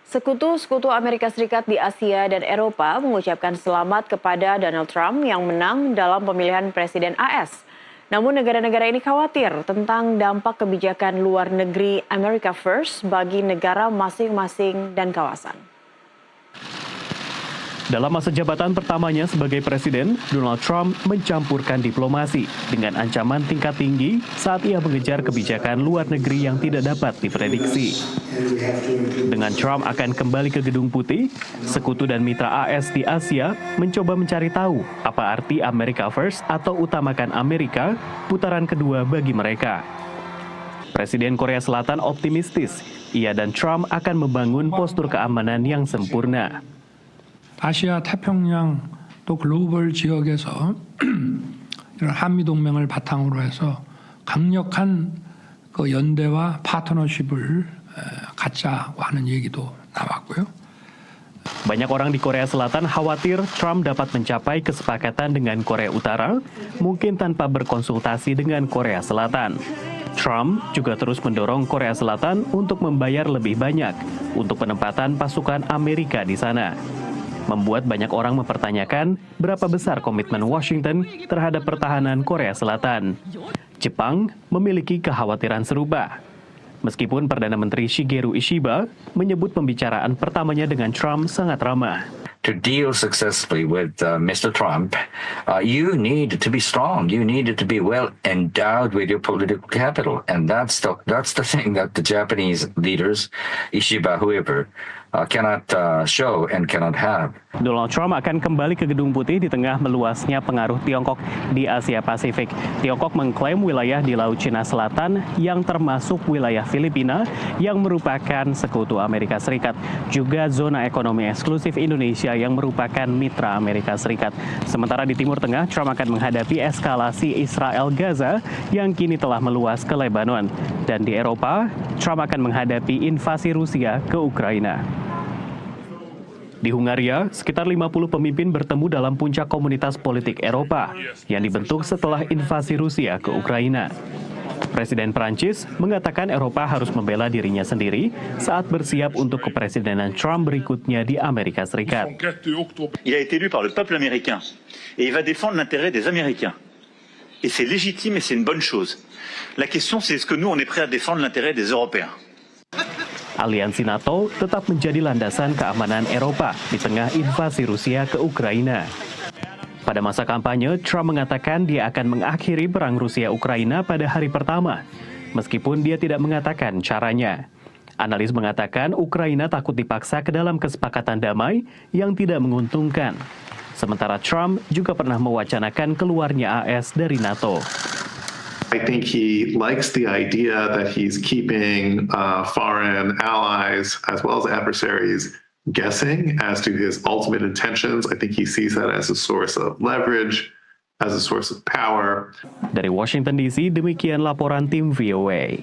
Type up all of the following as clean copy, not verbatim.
Sekutu-sekutu Amerika Serikat di Asia dan Eropa mengucapkan selamat kepada Donald Trump yang menang dalam pemilihan Presiden AS. Namun negara-negara ini khawatir tentang dampak kebijakan luar negeri America First bagi negara masing-masing dan kawasan. Dalam masa jabatan pertamanya sebagai presiden, Donald Trump mencampurkan diplomasi dengan ancaman tingkat tinggi saat ia mengejar kebijakan luar negeri yang tidak dapat diprediksi. Dengan Trump akan kembali ke Gedung Putih, sekutu dan mitra AS di Asia mencoba mencari tahu apa arti America First atau utamakan Amerika putaran kedua bagi mereka. Presiden Korea Selatan optimistis, ia dan Trump akan membangun postur keamanan yang sempurna. 아시아 태평양 또 글로벌 지역에서 이런 한미 동맹을 바탕으로 해서 강력한 그 연대와 파트너십을 갖자고 하는 얘기도 나왔고요. Banyak orang di Korea Selatan khawatir Trump dapat mencapai kesepakatan dengan Korea Utara, mungkin tanpa berkonsultasi dengan Korea Selatan. Trump juga terus mendorong Korea Selatan untuk membayar lebih banyak untuk penempatan pasukan Amerika di sana. Membuat banyak orang mempertanyakan berapa besar komitmen Washington terhadap pertahanan Korea Selatan. Jepang memiliki kekhawatiran serupa. Meskipun Perdana Menteri Shigeru Ishiba menyebut pembicaraan pertamanya dengan Trump sangat ramah. To deal successfully with Mr. Trump, you need to be strong. You need to be well endowed with your political capital, and that's the thing that the Japanese leaders, Ishiba, whoever, cannot show and cannot have. Donald Trump akan kembali ke Gedung Putih di tengah meluasnya pengaruh Tiongkok di Asia Pasifik. Tiongkok mengklaim wilayah di Laut Cina Selatan yang termasuk wilayah Filipina yang merupakan sekutu Amerika Serikat. Juga zona ekonomi eksklusif Indonesia yang merupakan mitra Amerika Serikat. Sementara di Timur Tengah, Trump akan menghadapi eskalasi Israel-Gaza yang kini telah meluas ke Lebanon. Dan di Eropa, Trump akan menghadapi invasi Rusia ke Ukraina. Di Hungaria, sekitar 50 pemimpin bertemu dalam puncak komunitas politik Eropa yang dibentuk setelah invasi Rusia ke Ukraina. Presiden Prancis mengatakan Eropa harus membela dirinya sendiri saat bersiap untuk kepresidenan Trump berikutnya di Amerika Serikat. Il a été élu par le peuple américain et il va défendre l'intérêt des Américains. Et c'est légitime et c'est une bonne chose. La question c'est est-ce que nous on est prêt à défendre l'intérêt des Européens? Aliansi NATO tetap menjadi landasan keamanan Eropa di tengah invasi Rusia ke Ukraina. Pada masa kampanye, Trump mengatakan dia akan mengakhiri perang Rusia-Ukraina pada hari pertama, meskipun dia tidak mengatakan caranya. Analis mengatakan Ukraina takut dipaksa ke dalam kesepakatan damai yang tidak menguntungkan. Sementara Trump juga pernah mewacanakan keluarnya AS dari NATO. I think he likes the idea that he's keeping foreign allies as well as adversaries guessing as to his ultimate intentions. I think he sees that as a source of leverage, as a source of power. Dari Washington DC, demikian laporan tim VOA.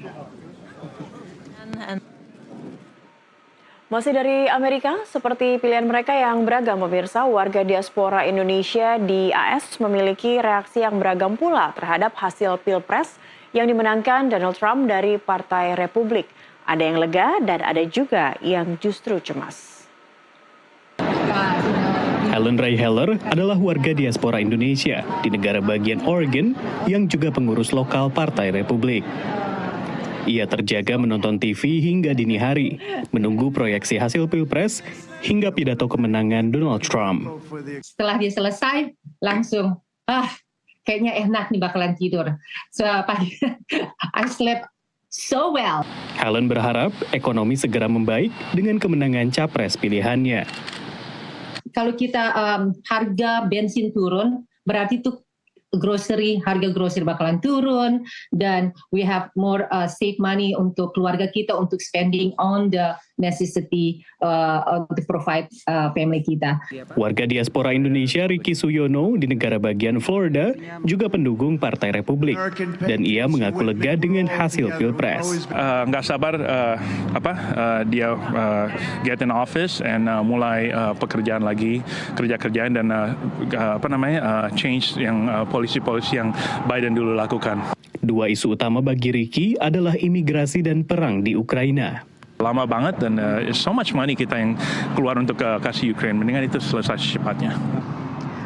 Masih dari Amerika, seperti pilihan mereka yang beragam, pemirsa, warga diaspora Indonesia di AS memiliki reaksi yang beragam pula terhadap hasil Pilpres yang dimenangkan Donald Trump dari Partai Republik. Ada yang lega dan ada juga yang justru cemas. Helen Ray Heller adalah warga diaspora Indonesia di negara bagian Oregon yang juga pengurus lokal Partai Republik. Ia terjaga menonton TV hingga dini hari, menunggu proyeksi hasil Pilpres hingga pidato kemenangan Donald Trump. Setelah dia selesai, langsung, kayaknya enak nih bakalan tidur. So, I slept so well. Helen berharap ekonomi segera membaik dengan kemenangan capres pilihannya. Kalau kita harga bensin turun, berarti itu harga grocery bakalan turun, dan we have more save money untuk keluarga kita, untuk spending on the necessity to provide family kita. Warga diaspora Indonesia Ricky Suyono di negara bagian Florida juga pendukung Partai Republik, dan ia mengaku lega dengan hasil Pilpres. Nggak sabar dia get in office and mulai pekerjaan lagi, kerjaan dan change yang polisi-polisi yang Biden dulu lakukan. Dua isu utama bagi Ricky adalah imigrasi dan perang di Ukraina. Lama banget dan so much money kita yang keluar untuk kasih Ukraine. Mendingan itu selesai secepatnya.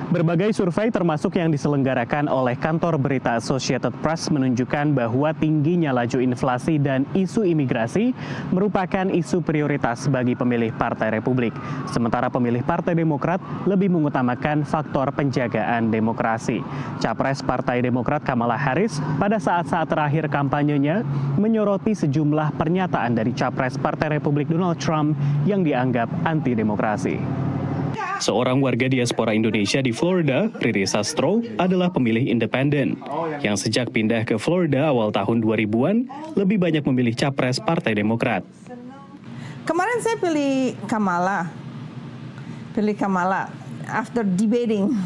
Berbagai survei termasuk yang diselenggarakan oleh kantor berita Associated Press menunjukkan bahwa tingginya laju inflasi dan isu imigrasi merupakan isu prioritas bagi pemilih Partai Republik. Sementara pemilih Partai Demokrat lebih mengutamakan faktor penjagaan demokrasi. Capres Partai Demokrat Kamala Harris pada saat-saat terakhir kampanyenya menyoroti sejumlah pernyataan dari Capres Partai Republik Donald Trump yang dianggap anti-demokrasi. Seorang warga diaspora Indonesia di Florida, Riri Sastro, adalah pemilih independen yang sejak pindah ke Florida awal tahun 2000-an lebih banyak memilih capres Partai Demokrat. Kemarin saya pilih Kamala after debating.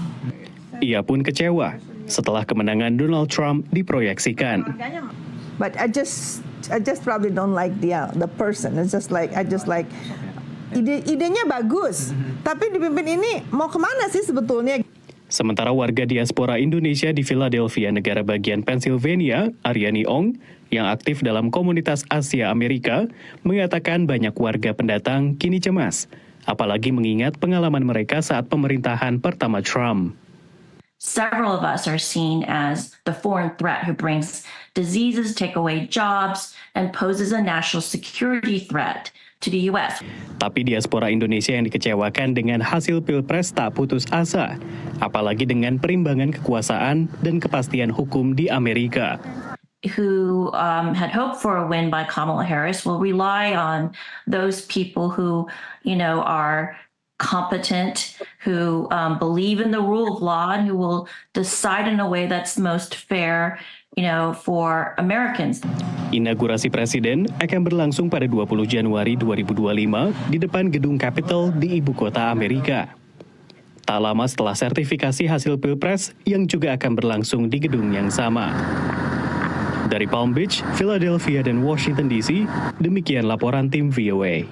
Ia pun kecewa setelah kemenangan Donald Trump diproyeksikan. But I just probably don't like the person. It's just like idenya bagus, tapi dipimpin ini mau kemana sih sebetulnya? Sementara warga diaspora Indonesia di Philadelphia, negara bagian Pennsylvania, Aryani Ong, yang aktif dalam komunitas Asia Amerika, mengatakan banyak warga pendatang kini cemas, apalagi mengingat pengalaman mereka saat pemerintahan pertama Trump. Several of us are seen as the foreign threat who brings diseases, take away jobs, and poses a national security threat to the U.S. Tapi diaspora Indonesia yang dikecewakan dengan hasil Pilpres tak putus asa, apalagi dengan perimbangan kekuasaan dan kepastian hukum di Amerika. Who had hoped for a win by Kamala Harris will rely on those people who, are competent, who believe in the rule of law, and who will decide in a way that's most fair, for Americans. Inaugurasi Presiden akan berlangsung pada 20 Januari 2025 di depan Gedung Capitol di Ibu Kota Amerika. Tak lama setelah sertifikasi hasil Pilpres yang juga akan berlangsung di gedung yang sama. Dari Palm Beach, Philadelphia, dan Washington DC, demikian laporan tim VOA.